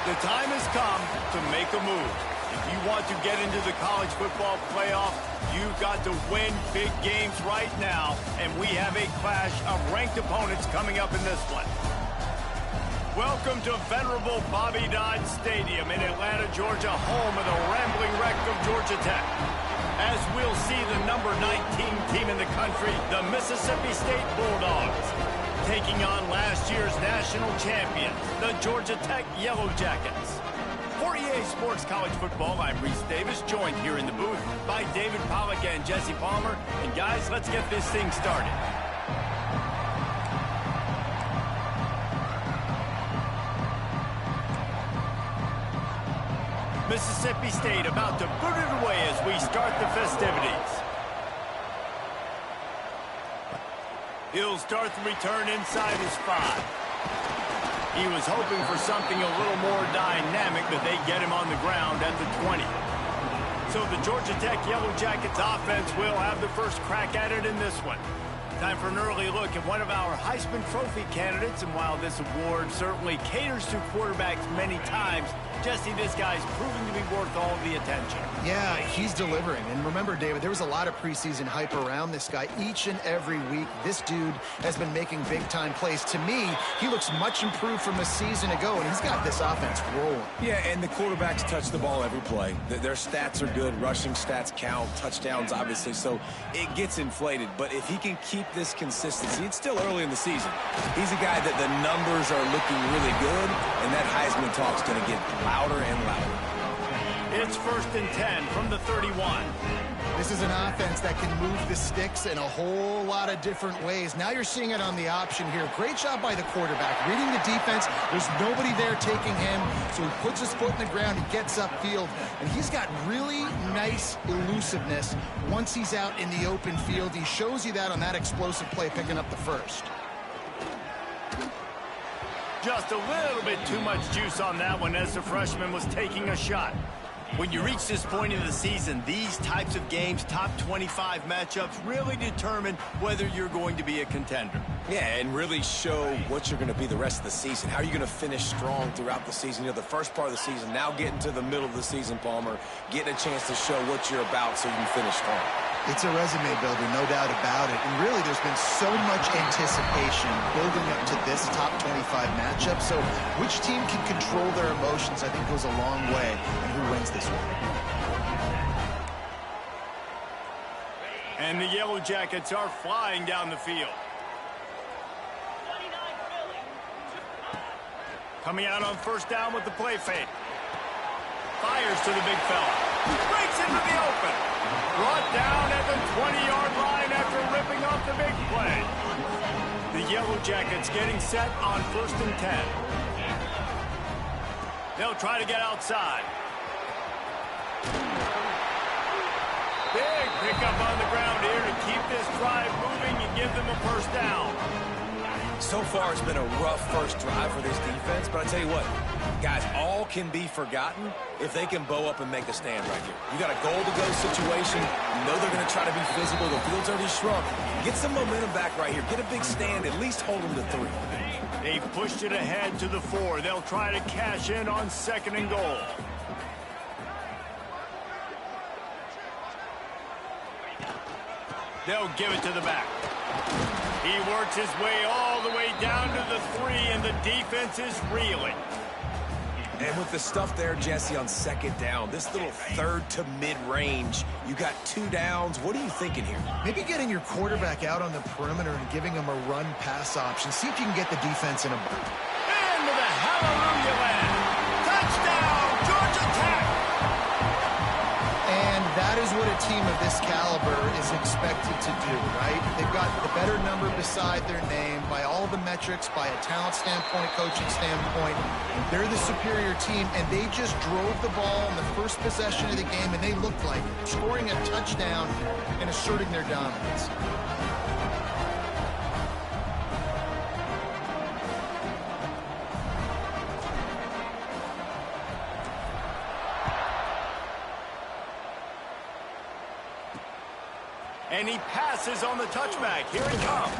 The time has come to make a move. If you want to get into the college football playoff, you've got to win big games right now, and we have a clash of ranked opponents coming up in this one. Welcome to venerable Bobby Dodd Stadium in Atlanta, Georgia, home of the rambling wreck of Georgia Tech. As we'll see the number 19 team in the country, the Mississippi State Bulldogs, taking on last year's national champions, the Georgia Tech Yellow Jackets. For EA Sports College Football, I'm Reese Davis, joined here in the booth by David Pollack and Jesse Palmer. And guys, let's get this thing started. Mississippi State about to boot it away as we start the festivities. He'll start the return inside his 5. He was hoping for something a little more dynamic, but they get him on the ground at the 20. So the Georgia Tech Yellow Jackets offense will have the first crack at it in this one. Time for an early look at one of our Heisman Trophy candidates, and while this award certainly caters to quarterbacks many times, Jesse, this guy's proving to be worth all the attention. Yeah, he's delivering. And remember, David, there was a lot of preseason hype around this guy. Each and every week, this dude has been making big-time plays. To me, he looks much improved from a season ago, and he's got this offense rolling. Yeah, and the quarterbacks touch the ball every play. Their stats are good. Rushing stats count. Touchdowns, obviously. So it gets inflated. But if he can keep this consistency, it's still early in the season. He's a guy that the numbers are looking really good, and that Heisman talk's going to get louder and louder. It's 1st and 10 from the 31. This is an offense that can move the sticks in a whole lot of different ways. Now you're seeing it on the option here. Great job by the quarterback. Reading the defense, there's nobody there taking him, so he puts his foot in the ground, he gets upfield, and he's got really nice elusiveness once he's out in the open field. He shows you that on that explosive play, picking up the first. Just a little bit too much juice on that one as the freshman was taking a shot. When you reach this point in the season, these types of games, top 25 matchups, really determine whether you're going to be a contender. Yeah, and really show what you're going to be the rest of the season. How are you going to finish strong throughout the season? You know, the first part of the season, now getting to the middle of the season, Palmer, getting a chance to show what you're about so you can finish strong. It's a resume builder, no doubt about it. And really, there's been so much anticipation building up to this top 25 matchup. So which team can control their emotions, I think, goes a long way in who wins this one. And the Yellow Jackets are flying down the field. Coming out on 1st down with the play fake. Fires to the big fella. Breaks into the open. Brought down at the 20-yard line after ripping off the big play. The Yellow Jackets getting set on 1st and 10. They'll try to get outside. Big pickup on the ground here to keep this drive moving and give them a 1st down. So far, it's been a rough first drive for this defense, but I tell you what, guys, all can be forgotten if they can bow up and make a stand right here. You got a goal-to-go situation. You know they're going to try to be physical. The field's already shrunk. Get some momentum back right here. Get a big stand. At least hold them to 3. They've pushed it ahead to the 4. They'll try to cash in on 2nd and goal. They'll give it to the back. He works his way all the way down to the 3, and the defense is reeling. And with the stuff there, Jesse, on 2nd down, this little 3rd to mid-range, you got 2 downs. What are you thinking here? Maybe getting your quarterback out on the perimeter and giving him a run-pass option. See if you can get the defense in a bind. Into the hallelujah land. Touchdown, Georgia Tech! And that is what a team of this caliber is expected to do, right? They've got the better number beside their name by all the metrics, by a talent standpoint, coaching standpoint. They're the superior team, and they just drove the ball in the first possession of the game, and they looked like scoring a touchdown and asserting their dominance. And he passes on the touchback. Here he comes.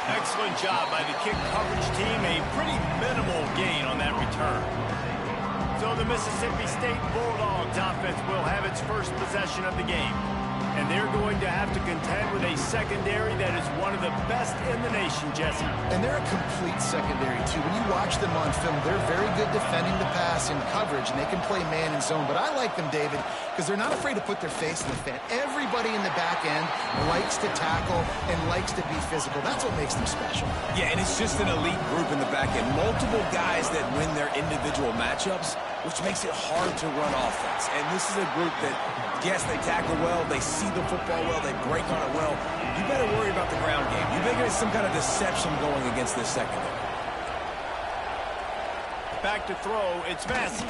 Excellent job by the kick coverage team. A pretty minimal gain on that return. So the Mississippi State Bulldogs offense will have its first possession of the game. And they're going to have to contend with a secondary that is one of the best in the nation, Jesse. And they're a complete secondary, too. When you watch them on film, they're very good defending the pass in coverage, and they can play man and zone. But I like them, David, because they're not afraid to put their face in the fan. Everybody in the back end likes to tackle and likes to be physical. That's what makes them special. Yeah, and it's just an elite group in the back end. Multiple guys that win their individual matchups, which makes it hard to run offense. And this is a group that, yes, they tackle well, they see the football well, they break on it well. You better worry about the ground game. You think there's some kind of deception going against this secondary. Back to throw, it's Massey.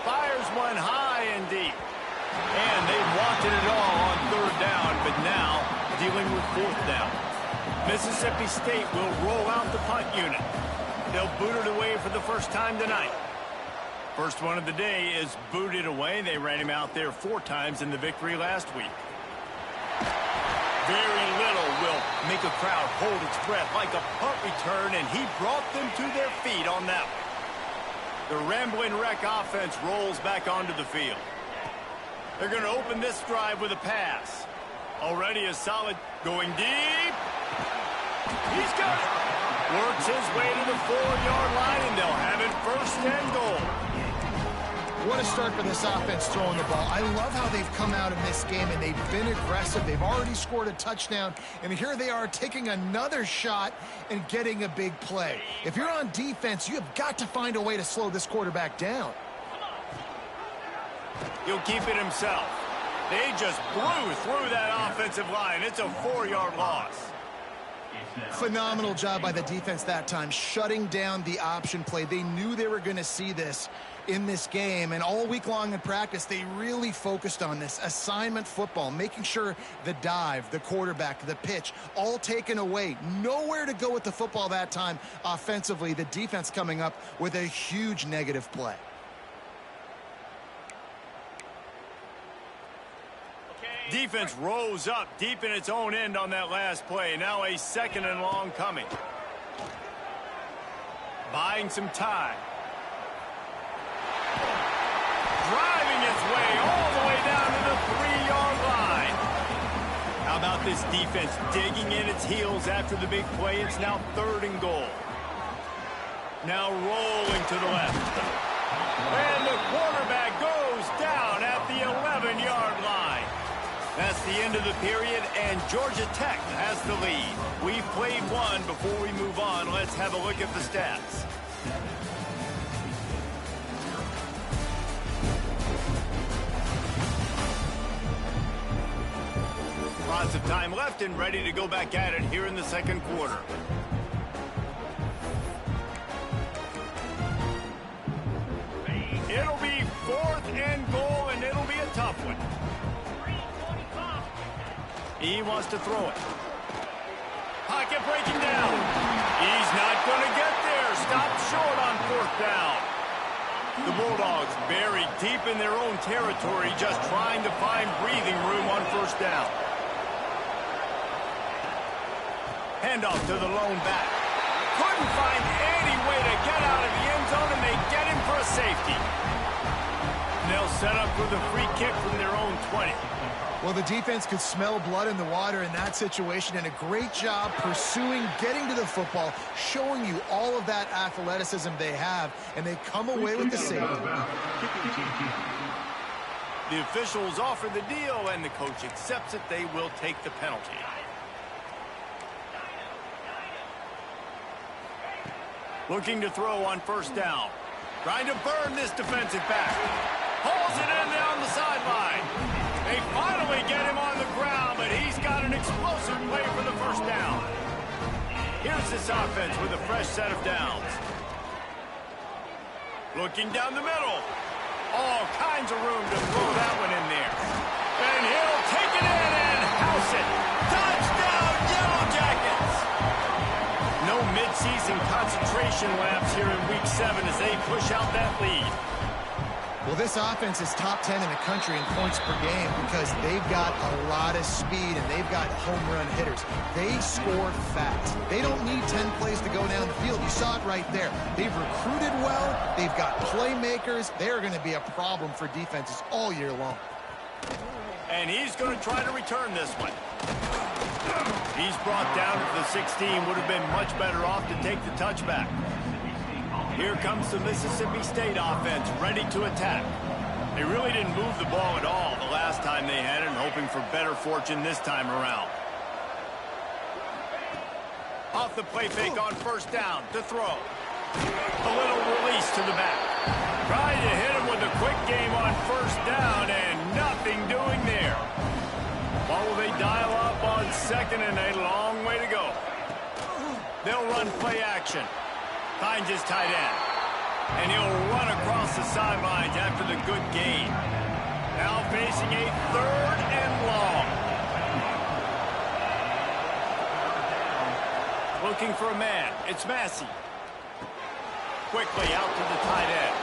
Fires one high and deep. And they wanted it all on third down, but now dealing with fourth down. Mississippi State will roll out the punt unit. They'll boot it away for the first time tonight. First one of the day is booted away. They ran him out there 4 times in the victory last week. Very little will make a crowd hold its breath like a punt return, and he brought them to their feet on that one. The Ramblin' Wreck offense rolls back onto the field. They're going to open this drive with a pass. Already a solid going deep. He's got it. Works his way to the 4-yard line, and they'll have it first and goal. What a start for this offense throwing the ball. I love how they've come out in this game, and they've been aggressive. They've already scored a touchdown, and here they are taking another shot and getting a big play. If you're on defense, you have got to find a way to slow this quarterback down. He'll keep it himself. They just blew through that offensive line. It's a 4-yard loss. Phenomenal job by the defense that time, shutting down the option play. They knew they were going to see this in this game, and all week long in practice, they really focused on this assignment football, making sure the dive, the quarterback, the pitch, all taken away. Nowhere to go with the football that time offensively. The defense coming up with a huge negative play. Defense rose up deep in its own end on that last play. Now a 2nd and long coming. Buying some time. Driving its way all the way down to the 3-yard line. How about this defense digging in its heels after the big play? It's now 3rd and goal. Now rolling to the left. And the quarterback goes down at the 11-yard line. That's the end of the period, and Georgia Tech has the lead. We've played one. Before we move on, let's have a look at the stats. Lots of time left and ready to go back at it here in the second quarter. It'll be 4th and goal, and it'll be a tough one. He wants to throw it. Pocket breaking down. He's not going to get there. Stopped short on 4th down. The Bulldogs buried deep in their own territory, just trying to find breathing room on 1st down. Handoff to the lone back. Couldn't find any way to get out of the end zone, and they get him for a safety. They'll set up with a free kick from their own 20. Well, the defense could smell blood in the water in that situation, and a great job pursuing, getting to the football, showing you all of that athleticism they have, and they come away with the safety. The officials offer the deal, and the coach accepts it. They will take the penalty. Looking to throw on 1st down. Trying to burn this defensive back. Pulls it in down the sideline. They finally get him on the ground, but he's got an explosive play for the 1st down. Here's this offense with a fresh set of downs. Looking down the middle. All kinds of room to throw that one in there. And he'll take it in and house it. Touchdown, Yellow Jackets! No midseason concentration laps here in Week 7 as they push out that lead. Well, this offense is top 10 in the country in points per game because they've got a lot of speed and they've got home run hitters. They score fast. They don't need 10 plays to go down the field. You saw it right there. They've recruited well. They've got playmakers. They're going to be a problem for defenses all year long. And he's going to try to return this one. He's brought down to the 16. Would have been much better off to take the touchback. Here comes the Mississippi State offense, ready to attack. They really didn't move the ball at all the last time they had it, and hoping for better fortune this time around. Off the play fake on first down to throw. A little release to the back. Trying to hit him with a quick game on first down, and nothing doing there. What will they dial up on second and a long way to go? They'll run play action. Finds his tight end. And he'll run across the sidelines after the good gain. Now facing a third and long. Looking for a man. It's Massey. Quickly out to the tight end.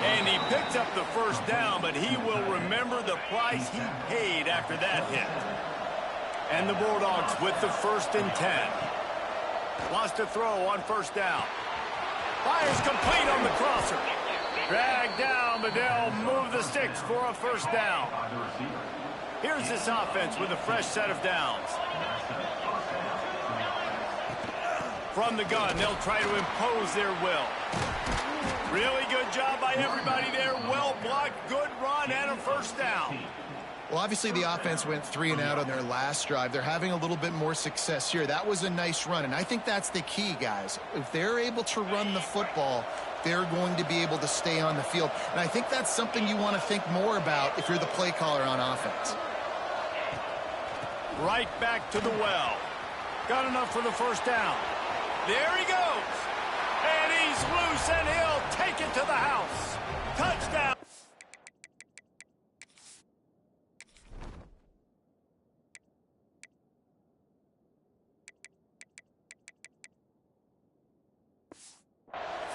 And he picks up the first down, but he will remember the price he paid after that hit. And the Bulldogs with the 1st and 10. Wants to throw on first down. Fires complete on the crosser. Dragged down, but they'll move the sticks for a first down. Here's this offense with a fresh set of downs. From the gun, they'll try to impose their will. Really good job by everybody there. Well blocked, good run, and a first down. Well, obviously the offense went 3 and out on their last drive. They're having a little bit more success here. That was a nice run, and I think that's the key, guys. If they're able to run the football, they're going to be able to stay on the field. And I think that's something you want to think more about if you're the play caller on offense. Right back to the well. Got enough for the first down. There he goes. And he's loose, and he'll take it to the house. Touchdown.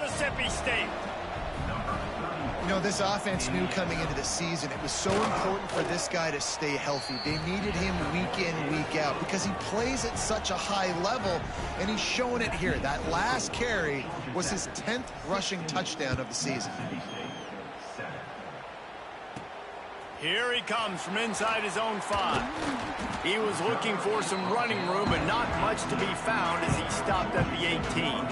Mississippi State. You know, this offense knew coming into the season it was so important for this guy to stay healthy. They needed him week in, week out because he plays at such a high level, and he's showing it here. That last carry was his 10th rushing touchdown of the season. Here he comes from inside his own 5. He was looking for some running room, but not much to be found as he stopped at the 18.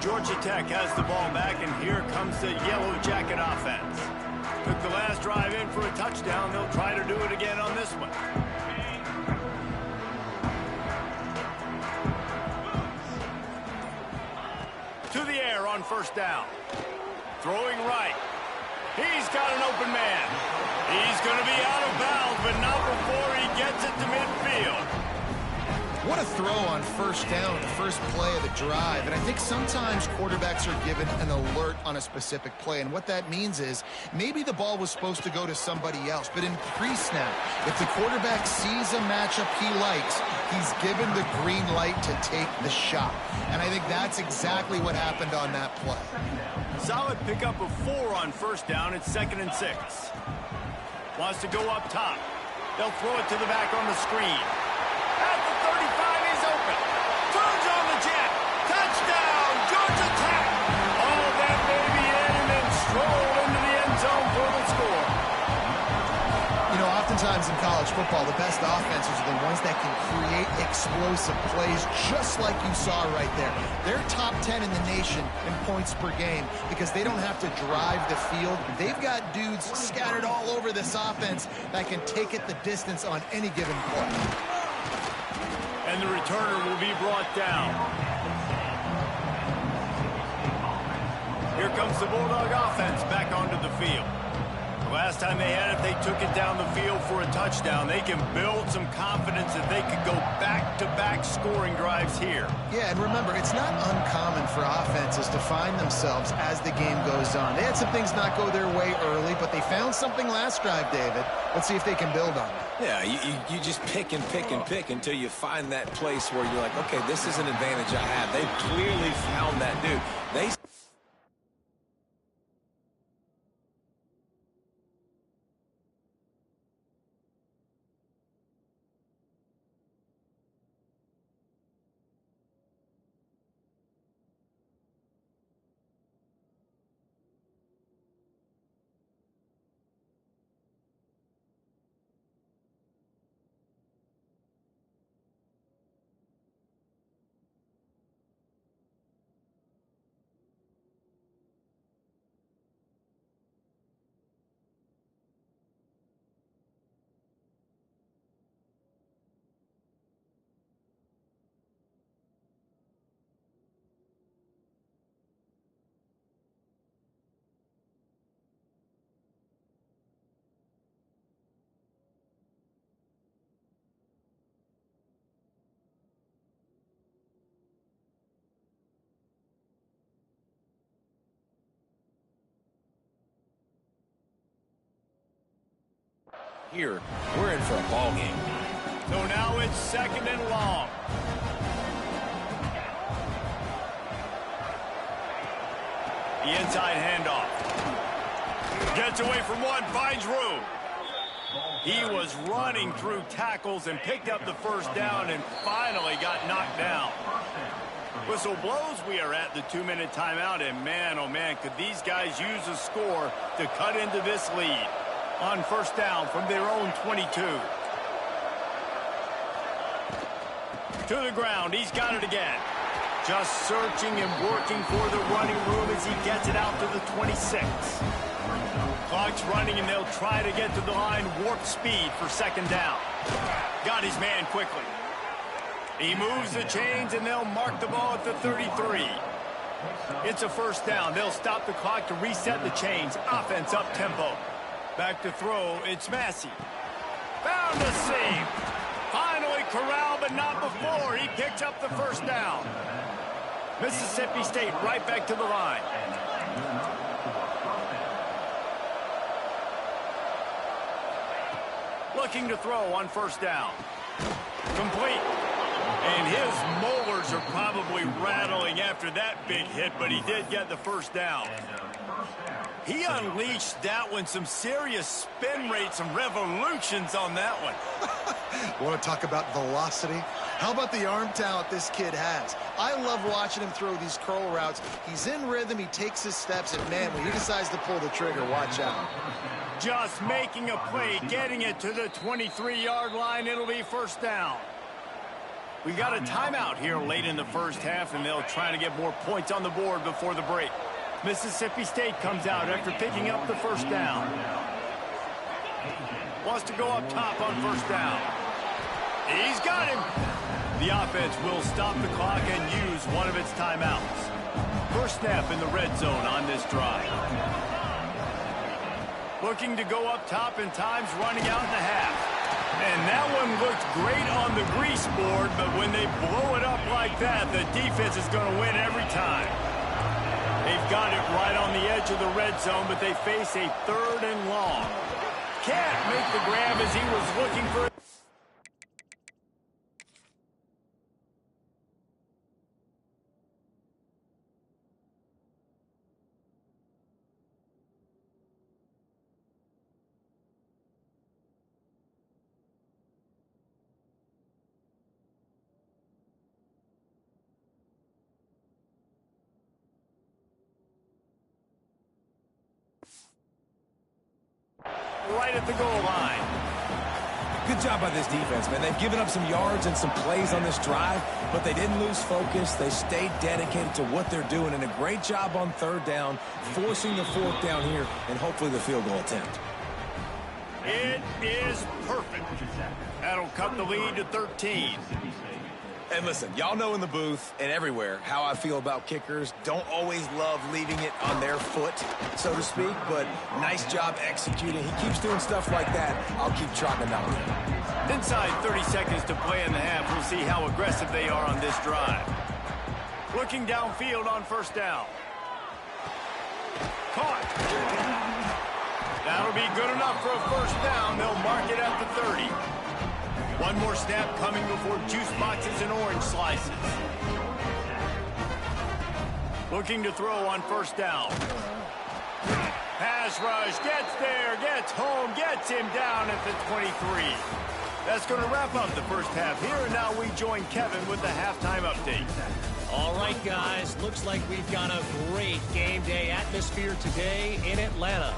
Georgia Tech has the ball back, and here comes the Yellow Jacket offense. Took the last drive in for a touchdown. They'll try to do it again on this one. To the air on first down. Throwing right. He's got an open man. He's going to be out of bounds, but not before he gets it to midfield. What a throw on first down, the first play of the drive. And I think sometimes quarterbacks are given an alert on a specific play. And what that means is maybe the ball was supposed to go to somebody else. But in pre-snap, if the quarterback sees a matchup he likes, he's given the green light to take the shot. And I think that's exactly what happened on that play. Solid pickup of 4 on first down. It's 2nd and 6. Wants to go up top. They'll throw it to the back on the screen. At the 35, he's open. Turns on the jet. Touchdown, Georgia Tech. All that baby in and then strolled into the end zone for the score. You know, oftentimes in college football, the best offenses are the ones that can create explosive plays just like you saw right there. They're top 10 in the nation in points per game because they don't have to drive the field. They've got dudes scattered all over this offense that can take it the distance on any given play. And the returner will be brought down. Here comes the Bulldog offense back onto the field. The last time they had it, they took it down the field for a touchdown. They can build some confidence that they could go back-to-back scoring drives here. Yeah, and remember, it's not uncommon for offenses to find themselves as the game goes on. They had some things not go their way early, but they found something last drive, David. Let's see if they can build on it. Yeah, you just pick and pick and pick until you find that place where you're like, okay, this is an advantage I have. They clearly found that dude. They here, we're in for a ball game. So now it's 2nd and long. The inside handoff. Gets away from one, finds room. He was running through tackles and picked up the first down and finally got knocked down. Whistle blows, we are at the 2-minute timeout, and man, oh man, could these guys use a score to cut into this lead. On 1st down from their own 22. To the ground, he's got it again. Just searching and working for the running room as he gets it out to the 26. Clock's running, and they'll try to get to the line, warp speed for 2nd down. Got his man quickly. He moves the chains, and they'll mark the ball at the 33. It's a 1st down. They'll stop the clock to reset the chains. Offense up tempo. Back to throw, it's Massey. Found a seam. Finally corralled, but not before. He picks up the 1st down. Mississippi State right back to the line. Looking to throw on 1st down. Complete. And his molars are probably rattling after that big hit, but he did get the 1st down. He unleashed that one, some serious spin rates, some revolutions on that one. Want to talk about velocity? How about the arm talent this kid has? I love watching him throw these curl routes. He's in rhythm, he takes his steps, and man, when he decides to pull the trigger, watch out. Just making a play, getting it to the 23-yard line. It'll be 1st down. We got a timeout here late in the 1st half, and they'll try to get more points on the board before the break. Mississippi State comes out after picking up the 1st down. Wants to go up top on 1st down. He's got him. The offense will stop the clock and use one of its timeouts. First snap in the red zone on this drive. Looking to go up top, and time's running out in the half. And that one looked great on the grease board, but when they blow it up like that, the defense is going to win every time. They've got it right on the edge of the red zone, but they face a 3rd and long. Can't make the grab as he was looking for it. Right at the goal line. Good job by this defense, man. They've given up some yards and some plays on this drive, but they didn't lose focus. They stayed dedicated to what they're doing, and a great job on 3rd down, forcing the 4th down here, and hopefully the field goal attempt. It is perfect. That'll cut the lead to 13. And listen, y'all know in the booth and everywhere how I feel about kickers. Don't always love leaving it on their foot, so to speak, but nice job executing. He keeps doing stuff like that. I'll keep trotting him out. Inside 30 seconds to play in the half. We'll see how aggressive they are on this drive. Looking downfield on 1st down. Caught. That'll be good enough for a 1st down. They'll mark it at the 30. One more snap coming before juice boxes and orange slices. Looking to throw on 1st down. Pass rush, gets there, gets home, gets him down at the 23. That's going to wrap up the 1st half here, and now we join Kevin with the halftime update. All right, guys, looks like we've got a great game day atmosphere today in Atlanta.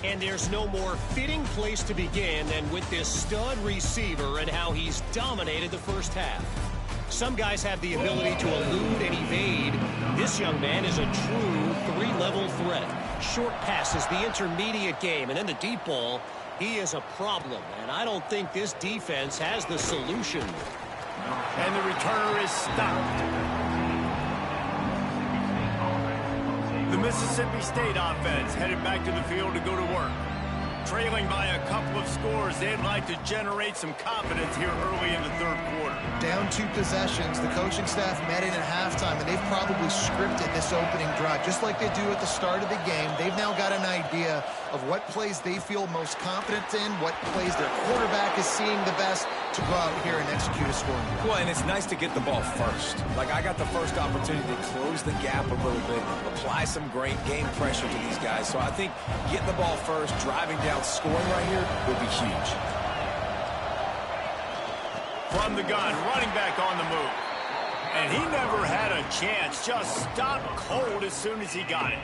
And there's no more fitting place to begin than with this stud receiver and how he's dominated the 1st half. Some guys have the ability to elude and evade. This young man is a true 3-level threat. Short passes, the intermediate game, and then the deep ball. He is a problem, and I don't think this defense has the solution. And the returner is stopped. The Mississippi State offense headed back to the field to go to work. Trailing by a couple of scores, they'd like to generate some confidence here early in the third quarter. Down 2 possessions, the coaching staff met in at halftime, and they've probably scripted this opening drive, just like they do at the start of the game. They've now got an idea of what plays they feel most confident in, what plays their quarterback is seeing the best to go out here and execute a scoring drive. Well, and it's nice to get the ball first. Like, I got the first opportunity to close the gap a little bit, apply some great game pressure to these guys. So I think getting the ball first, driving down, scoring right here would be huge. From the gun, running back on the move. And he never had a chance, just stopped cold as soon as he got it.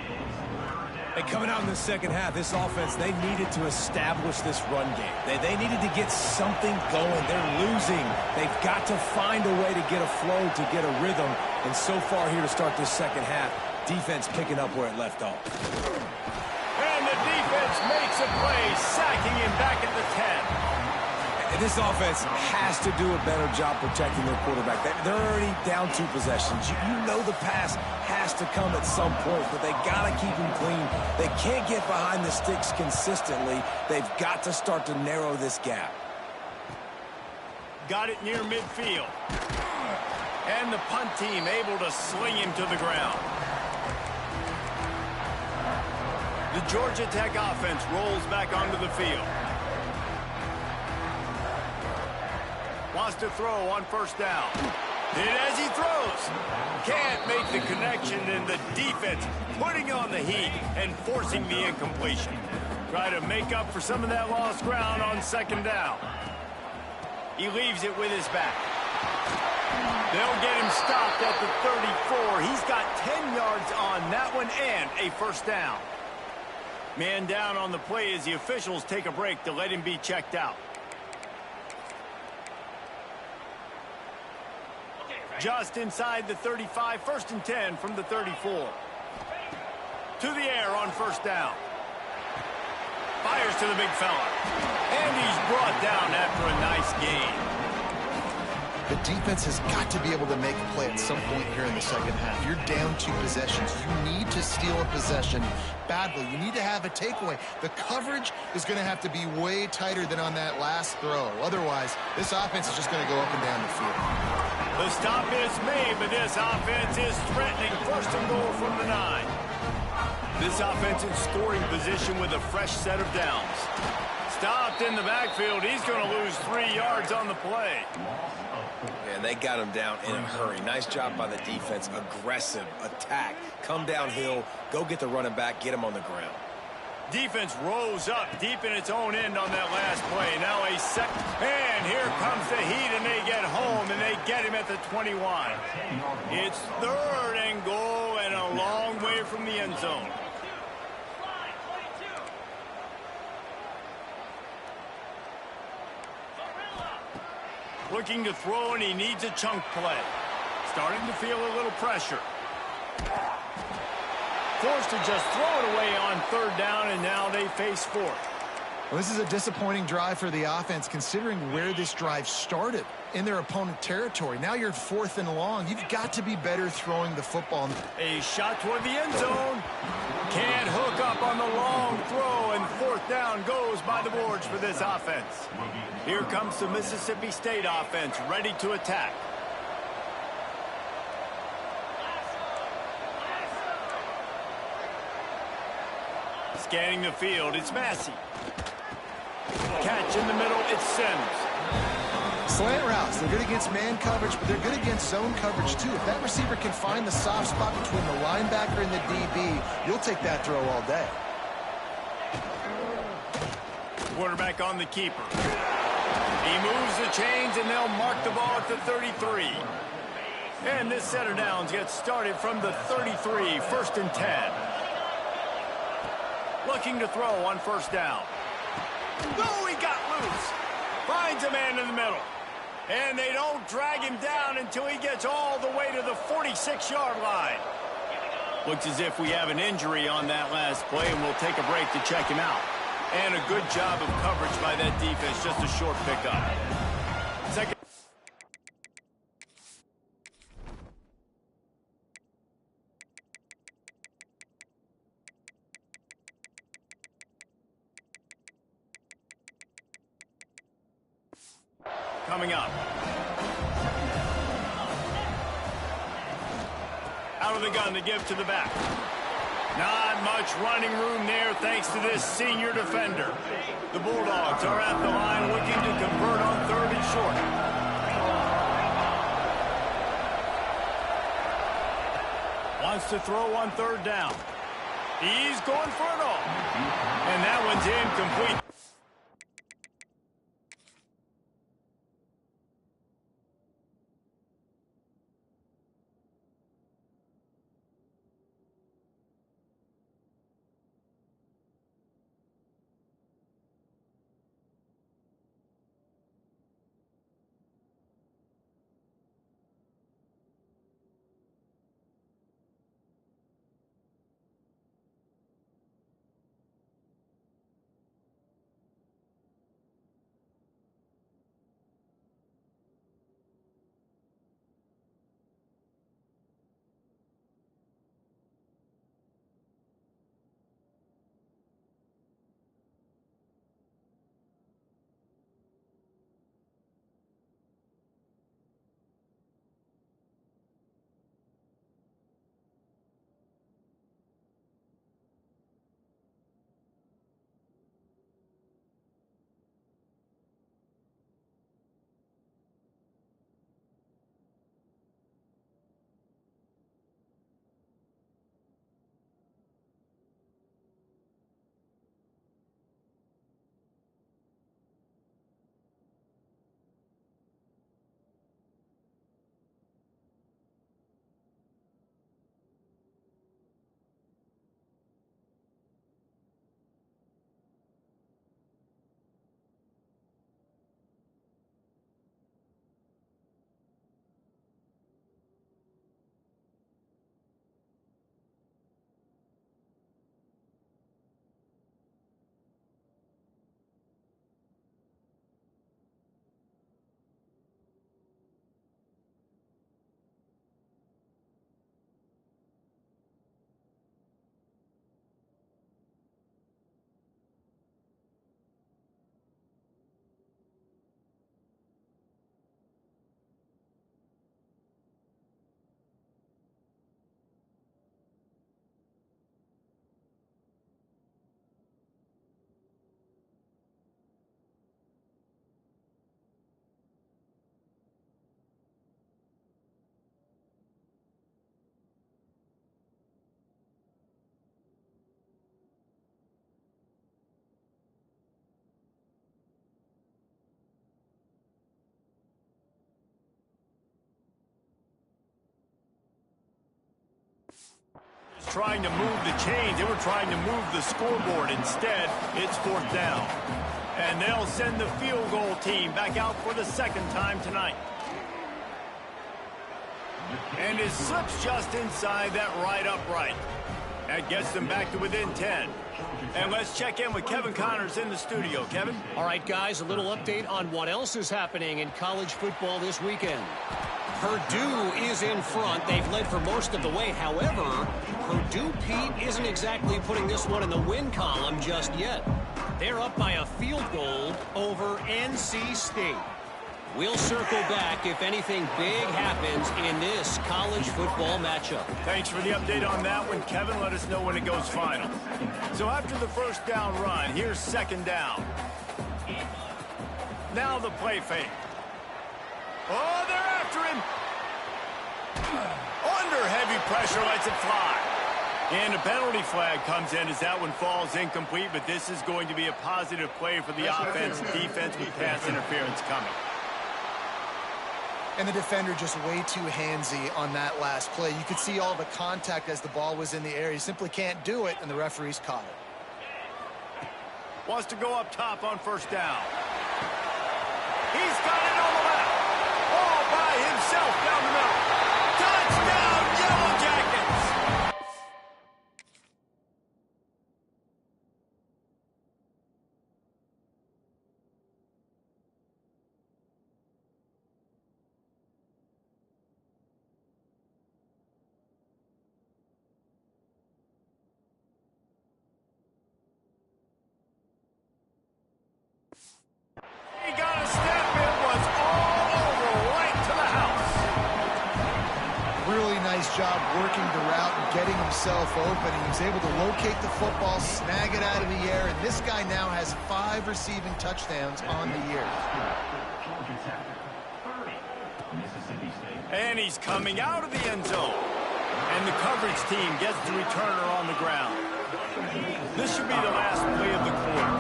And coming out in the second half, this offense, they needed to establish this run game. They needed to get something going. They're losing. They've got to find a way to get a flow, to get a rhythm. And so far here to start this second half, defense picking up where it left off. And the defense makes a play, sacking him back at the 10. This offense has to do a better job protecting their quarterback. They're already down 2 possessions. You know the pass has to come at some point, but they got to keep him clean. They can't get behind the sticks consistently. They've got to start to narrow this gap. Got it near midfield. And the punt team able to sling him to the ground. The Georgia Tech offense rolls back onto the field. Wants to throw on first down. And as he throws, can't make the connection, and the defense putting on the heat and forcing the incompletion. Try to make up for some of that lost ground on second down. He leaves it with his back. They'll get him stopped at the 34. He's got 10 yards on that one and a first down. Man down on the play as the officials take a break to let him be checked out. Just inside the 35, 1st and 10 from the 34. To the air on first down. Fires to the big fella. And he's brought down after a nice gain. The defense has got to be able to make a play at some point here in the second half. You're down 2 possessions. You need to steal a possession badly. You need to have a takeaway. The coverage is going to have to be way tighter than on that last throw. Otherwise, this offense is just going to go up and down the field. The stop is made, but this offense is threatening 1st and goal from the 9. This offense in scoring position with a fresh set of downs. Stopped in the backfield. He's going to lose 3 yards on the play. And they got him down in a hurry. Nice job by the defense. Aggressive attack. Come downhill. Go get the running back. Get him on the ground. Defense rose up deep in its own end on that last play. Now a second. And here comes the heat, and they get home, and they get him at the 21. It's 3rd and goal and a long way from the end zone. Looking to throw, and he needs a chunk play. Starting to feel a little pressure. Forced to just throw it away on 3rd down, and now they face 4th. Well, this is a disappointing drive for the offense, considering where this drive started in their opponent territory. Now you're 4th and long. You've got to be better throwing the football. A shot toward the end zone. Can't hook up on the long throw, and 4th down goes by the boards for this offense. Here comes the Mississippi State offense, ready to attack. Scanning the field, it's Massey. Catch in the middle, it's Sims. Slant routes, they're good against man coverage, but they're good against zone coverage too. If that receiver can find the soft spot between the linebacker and the DB, you'll take that throw all day. Quarterback on the keeper. He moves the chains, and they'll mark the ball at the 33. And this set of downs gets started from the 33, 1st and 10. Looking to throw on 1st down. Oh, he got loose. Finds a man in the middle. And they don't drag him down until he gets all the way to the 46-yard line. Looks as if we have an injury on that last play, and we'll take a break to check him out. And a good job of coverage by that defense, just a short pickup. Second. coming up. Out of the gun to give to the back. Not much running room there thanks to this senior defender. The Bulldogs are at the line looking to convert on 3rd and short. Wants to throw on 3rd down. He's going for it all. And that one's incomplete. Trying to move the chains. They were trying to move the scoreboard. Instead, it's 4th down. And they'll send the field goal team back out for the 2nd time tonight. And it slips just inside that right upright. That gets them back to within 10. And let's check in with Kevin Connors in the studio. Kevin? All right, guys, a little update on what else is happening in college football this weekend. Purdue is in front. They've led for most of the way. However, Purdue, Pete, isn't exactly putting this one in the win column just yet. They're up by a field goal over NC State. We'll circle back if anything big happens in this college football matchup. Thanks for the update on that one, Kevin. Let us know when it goes final. So after the 1st down run, here's 2nd down. Now the play fake. Oh, they're after him. Under heavy pressure, lets it fly. And a penalty flag comes in as that one falls incomplete, but this is going to be a positive play for the offense and defense with pass interference coming. And the defender just way too handsy on that last play. You could see all the contact as the ball was in the air. He simply can't do it, and the referee's caught it. Wants to go up top on 1st down. He's got it on the left. All by himself down the middle. Touchdown, Yellow Jackets! job working the route and getting himself open. He was able to locate the football, snag it out of the air, and this guy now has 5 receiving touchdowns on the year. And he's coming out of the end zone. And the coverage team gets the returner on the ground. This should be the last play of the quarter.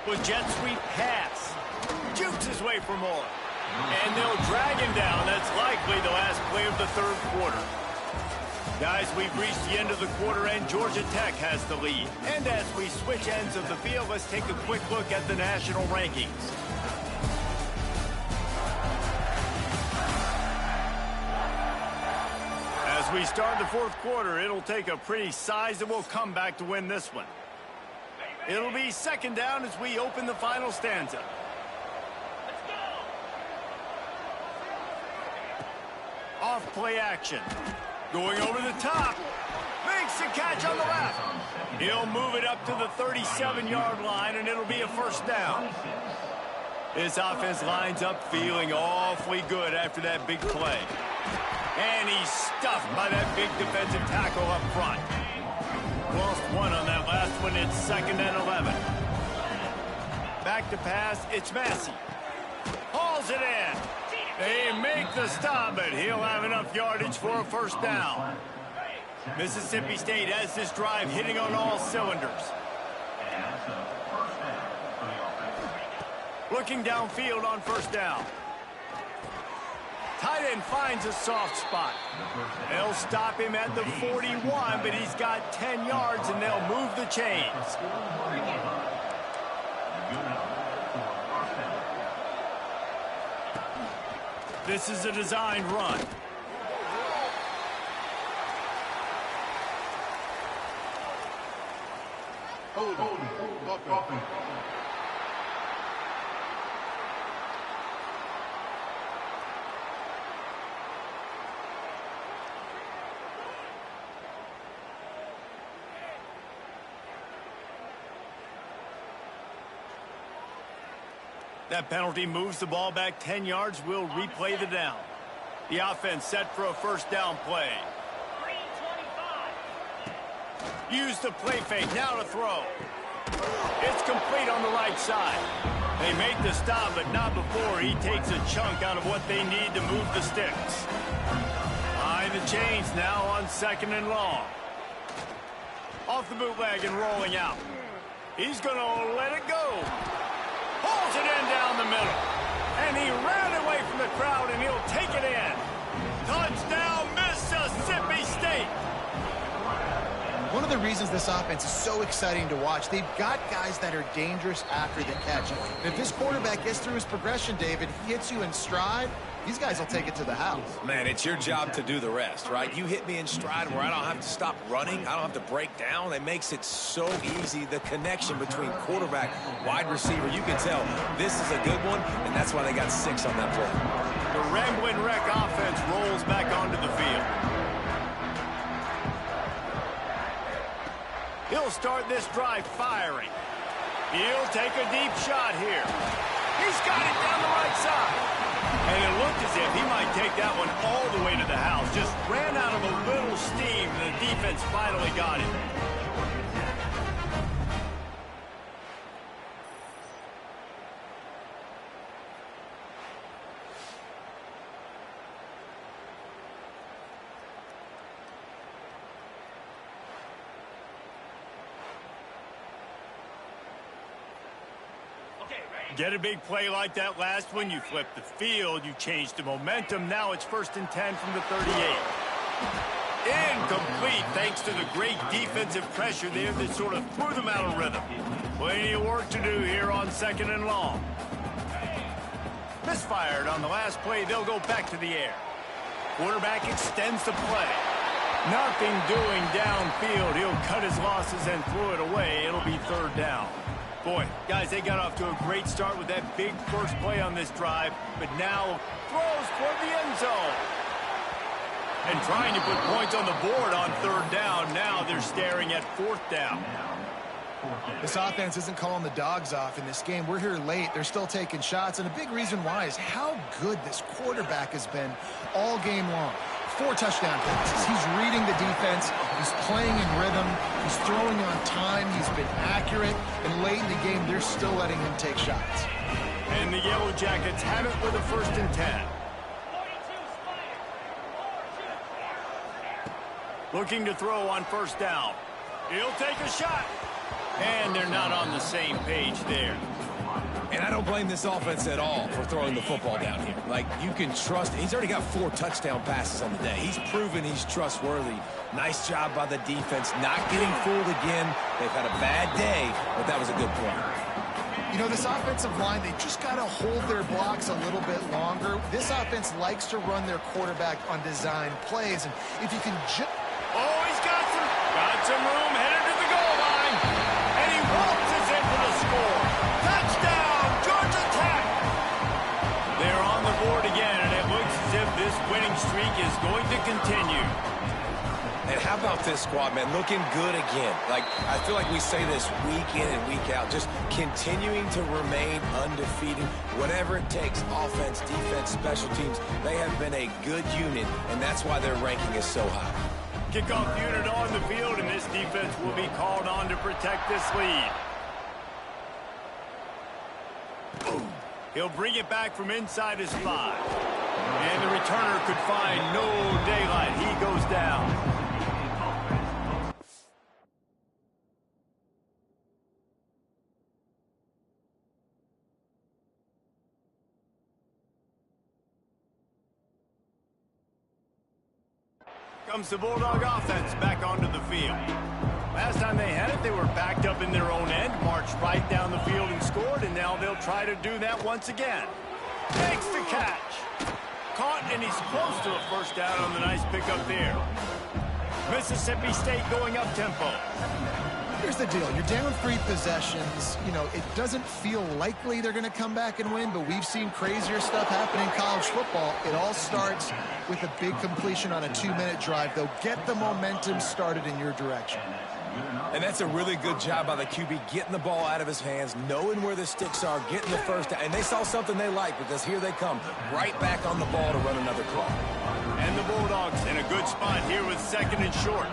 With jet sweep pass. Jukes his way for more. And they'll drag him down. That's likely the last play of the third quarter. Guys, we've reached the end of the quarter, and Georgia Tech has the lead. And as we switch ends of the field, let's take a quick look at the national rankings. As we start the fourth quarter, it'll take a pretty sizable comeback to win this one. It'll be second down as we open the final stanza. Off play action. Going over the top. Makes the catch on the left. He'll move it up to the 37-yard line, and it'll be a first down. This offense lines up feeling awfully good after that big play. And he's stuffed by that big defensive tackle up front. Lost one on that last one. It's second and 11. Back to pass. It's Massey. Hauls it in. They make the stop, but he'll have enough yardage for a first down. Mississippi State has this drive hitting on all cylinders. Looking downfield on first down. Tight end finds a soft spot. They'll stop him at the 41, but he's got 10 yards, and they'll move the chains. This is a designed run. That penalty moves the ball back 10 yards. We'll replay the down. The offense set for a first down play. Use the play fake. Now to throw. It's complete on the right side. They make the stop, but not before he takes a chunk out of what they need to move the sticks. Behind the chains now on second and long. Off the bootleg and rolling out. He's going to let it go. Pulls it in down the middle. And he ran away from the crowd, and he'll take it in. Touchdown, Mississippi State. One of the reasons this offense is so exciting to watch, they've got guys that are dangerous after the catch. And if this quarterback gets through his progression, David, he hits you in stride, these guys will take it to the house. Man, it's your job to do the rest, right? You hit me in stride where I don't have to stop running. I don't have to break down. It makes it so easy, the connection between quarterback, wide receiver. You can tell this is a good one, and that's why they got 6 on that play. The Ramblin' Wreck offense rolls back onto the field. He'll start this drive firing. He'll take a deep shot here. He's got it down the right side. And it looked as if he might take that one all the way to the house. Just ran out of a little steam, and the defense finally got it. Get a big play like that last one, you flip the field, you change the momentum. Now it's 1st and 10 from the 38. Incomplete thanks to the great defensive pressure there that sort of threw them out of rhythm. Plenty of work to do here on second and long. Misfired on the last play. They'll go back to the air. Quarterback extends the play. Nothing doing downfield. He'll cut his losses and throw it away. It'll be 3rd down. Boy, guys, they got off to a great start with that big first play on this drive, but now throws toward the end zone. And trying to put points on the board on 3rd down. Now they're staring at 4th down. This offense isn't calling the dogs off in this game. We're here late. They're still taking shots, and a big reason why is how good this quarterback has been all game long. 4 touchdown passes. He's reading the defense. He's playing in rhythm. He's throwing on time. He's been accurate. And late in the game, they're still letting him take shots. And the Yellow Jackets have it with a 1st and 10. Looking to throw on 1st down. He'll take a shot. And they're not on the same page there. And I don't blame this offense at all for throwing the football down here. Like, you can trust. He's already got 4 touchdown passes on the day. He's proven he's trustworthy. Nice job by the defense, not getting fooled again. They've had a bad day, but that was a good point. You know, this offensive line, they just got to hold their blocks a little bit longer. This offense likes to run their quarterback on design plays. And if you can just... Oh, he's got some room, headed to the goal line. And he waltzes in for the score. Touchdown, Georgia Tech. They're on the board again, and it looks as if this winning streak is going to continue. And how about this squad, man? Looking good again. Like, I feel like we say this week in and week out, just continuing to remain undefeated. Whatever it takes, offense, defense, special teams, they have been a good unit, and that's why their ranking is so high. Kickoff unit on the field, and this defense will be called on to protect this lead. He'll bring it back from inside his 5. And the returner could find no daylight. He goes down. Comes the Bulldog offense back onto the field. Last time they had it, they were backed up in their own end, marched right down the field and scored, and now they'll try to do that once again. Makes the catch. Caught, and he's close to a 1st down on the nice pickup there. Mississippi State going up-tempo. Here's the deal. You're down 3 possessions. You know, it doesn't feel likely they're going to come back and win, but we've seen crazier stuff happen in college football. It all starts with a big completion on a 2-minute drive. They'll get the momentum started in your direction. And that's a really good job by the QB, getting the ball out of his hands, knowing where the sticks are, getting the 1st down. And they saw something they like, because here they come, right back on the ball to run another play. And the Bulldogs in a good spot here with 2nd and short.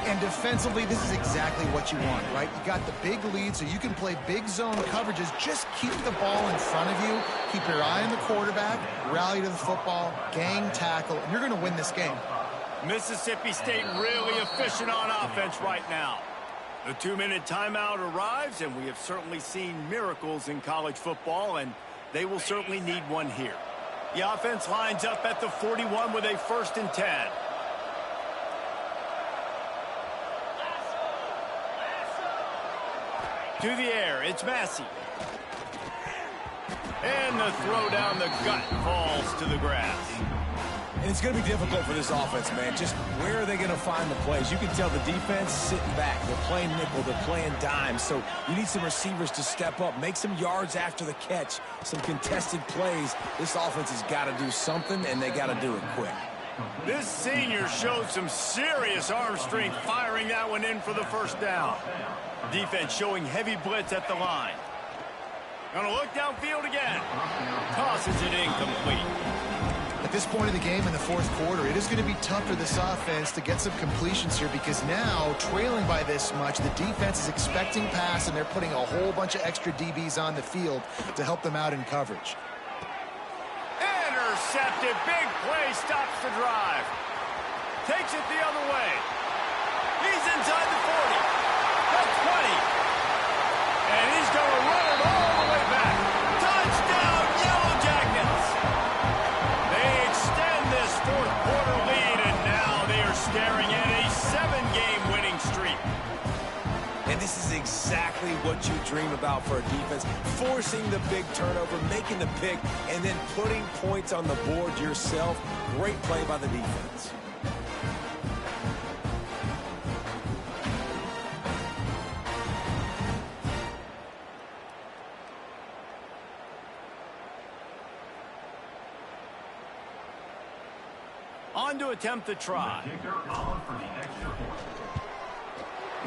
And defensively, this is exactly what you want, right? You got the big lead, so you can play big zone coverages. Just keep the ball in front of you. Keep your eye on the quarterback, rally to the football, gang tackle, and you're going to win this game. Mississippi State really efficient on offense right now. The 2-minute timeout arrives, and we have certainly seen miracles in college football, and they will certainly need one here. The offense lines up at the 41 with a 1st and 10. To the air, it's Massey. And the throw down the gut falls to the grass. And it's going to be difficult for this offense, man. Just where are they going to find the plays? You can tell the defense sitting back. They're playing nickel. They're playing dime. So you need some receivers to step up, make some yards after the catch, some contested plays. This offense has got to do something, and they got to do it quick. This senior showed some serious arm strength, firing that one in for the 1st down. Defense showing heavy blitz at the line. Gonna look downfield again. Tosses it incomplete. At this point of the game in the 4th quarter, it is going to be tough for this offense to get some completions here, because now, trailing by this much, the defense is expecting pass, and they're putting a whole bunch of extra DBs on the field to help them out in coverage. Intercepted. Big play stops the drive. Takes it the other way. He's inside the 40. The 20. And he's going to run it all the way back. Touchdown, Yellow Jackets. They extend this 4th quarter lead, and now they are staring at a 7-game winning streak. And this is exactly what you dream about for a defense. Forcing the big turnover, making the pick, and then putting points on the board yourself. Great play by the defense. On to attempt the try.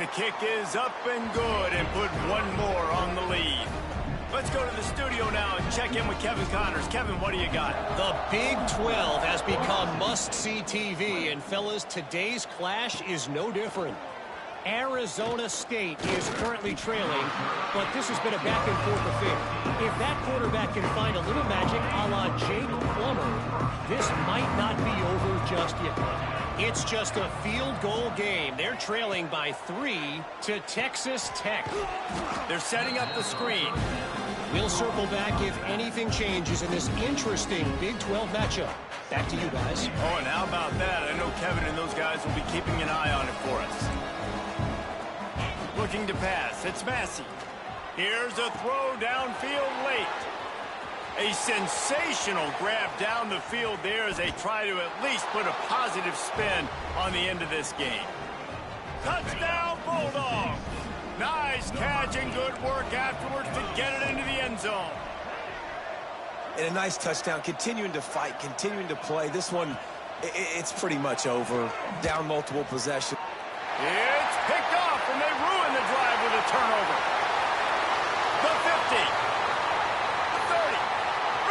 The kick is up and good and put one more on the lead. Let's go to the studio now and check in with Kevin Connors. Kevin, what do you got? The Big 12 has become must-see TV, and fellas, today's clash is no different. Arizona State is currently trailing, but this has been a back-and-forth affair. If that quarterback can find a little magic a la Jake Plummer, this might not be over just yet. It's just a field goal game. They're trailing by 3 to Texas Tech. They're setting up the screen. We'll circle back if anything changes in this interesting Big 12 matchup. Back to you guys. Oh, and how about that? I know Kevin and those guys will be keeping an eye on it for us. Looking to pass. It's Massey. Here's a throw downfield late. A sensational grab down the field there as they try to at least put a positive spin on the end of this game. Touchdown, Bulldogs! Nice catch and good work afterwards to get it into the end zone. And a nice touchdown, continuing to fight, continuing to play. This one, it's pretty much over. Down multiple possessions. It's picked off, and they ruin the drive with a turnover. The 50. The 30.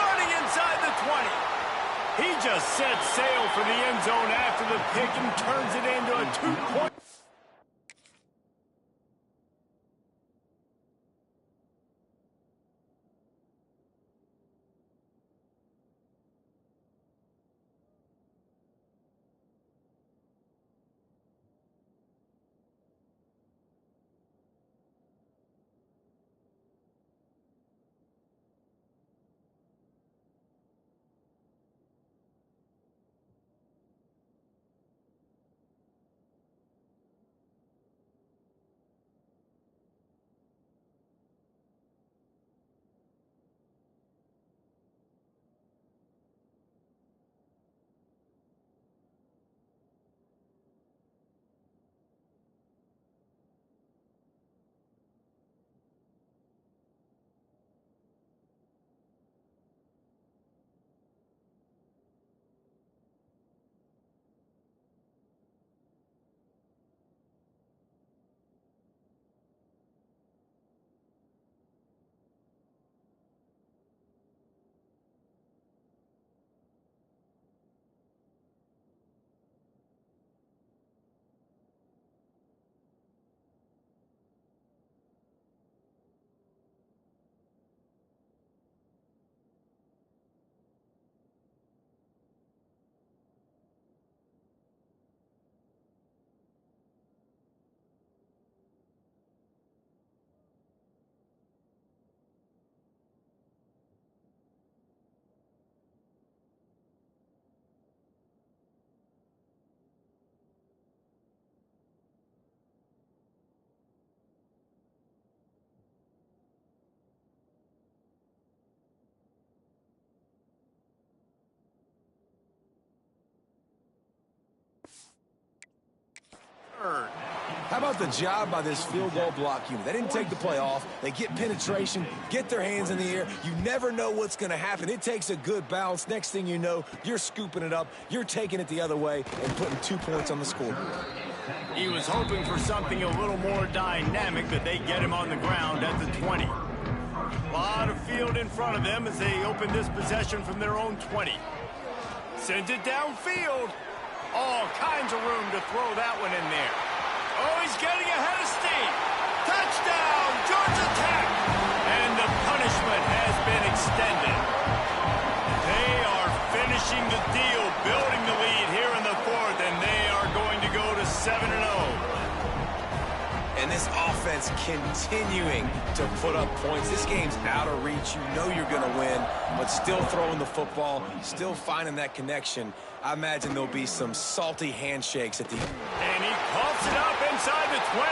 Running inside the 20. He just set sail for the end zone after the pick and turns it into a 2-point. How about the job by this field goal block unit? They didn't take the play off. They get penetration, get their hands in the air. You never know what's going to happen. It takes a good bounce. Next thing you know, you're scooping it up. You're taking it the other way and putting 2 points on the scoreboard. He was hoping for something a little more dynamic, but they get him on the ground at the 20. A lot of field in front of them as they open this possession from their own 20. Sends it downfield. All kinds of room to throw that one in there. Oh, he's getting ahead of steam. Touchdown, Georgia Tech. And the punishment has been extended. They are finishing the deal, building the lead here in the fourth, and they are going to go to 7-0. And this offense continuing to put up points. This game's out of reach. You know you're going to win, but still throwing the football, still finding that connection. I imagine there'll be some salty handshakes at the end. And he coughs it up inside the 20.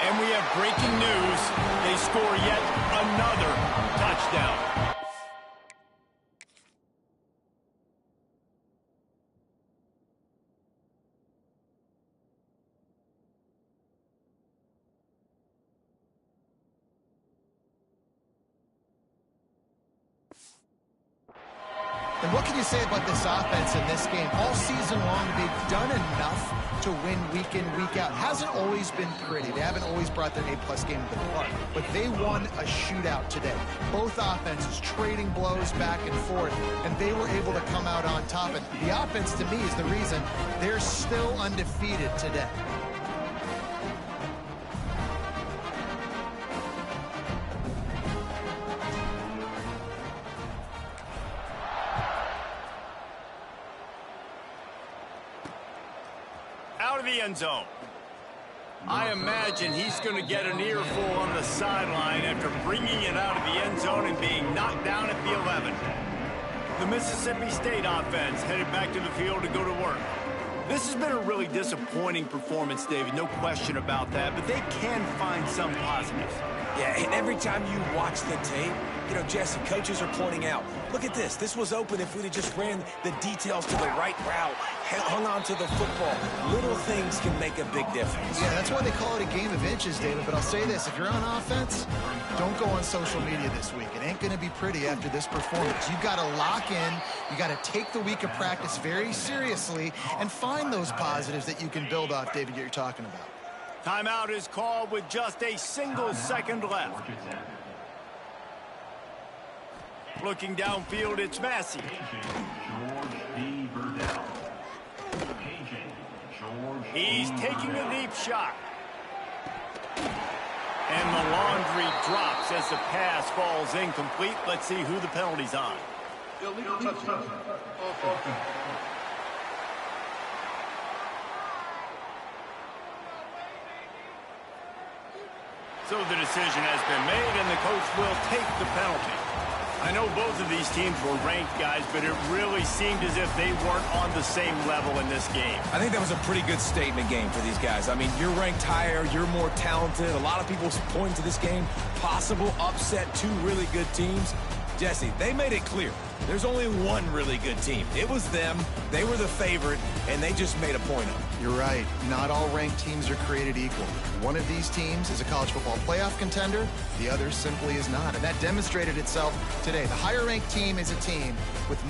And we have breaking news. They score yet another touchdown. And what can you say about this offense in this game? All season long, they've done enough to win week in, week out. Hasn't always been pretty. They haven't always brought their A-plus game to the park. But they won a shootout today. Both offenses trading blows back and forth, and they were able to come out on top. And the offense, to me, is the reason they're still undefeated today. Out of the end zone. I imagine he's going to get an earful on the sideline after bringing it out of the end zone and being knocked down at the 11. The Mississippi State offense headed back to the field to go to work. This has been a really disappointing performance, David, no question about that, but they can find some positives. Yeah, and every time you watch the tape, you know, Jesse, coaches are pointing out, look at this. This was open if we'd have just ran the details to the right route, hung on to the football. Little things can make a big difference. Yeah, that's why they call it a game of inches, David. But I'll say this, if you're on offense, don't go on social media this week. It ain't going to be pretty after this performance. You've got to lock in. You got to take the week of practice very seriously and find those positives that you can build off, David, that you're talking about. Timeout is called with just a single second left. Looking downfield, it's Massey. He's taking a deep shot. And the laundry drops as the pass falls incomplete. Let's see who the penalty's on. Illegal touchdown. So the decision has been made, and the coach will take the penalty. I know both of these teams were ranked, guys, but it really seemed as if they weren't on the same level in this game. I think that was a pretty good statement game for these guys. I mean, you're ranked higher, you're more talented. A lot of people point to this game, possible upset, two really good teams. Jesse, they made it clear. There's only one really good team. It was them. They were the favorite, and they just made a point of it. You're right. Not all ranked teams are created equal. One of these teams is a college football playoff contender. The other simply is not. And that demonstrated itself today. The higher ranked team is a team with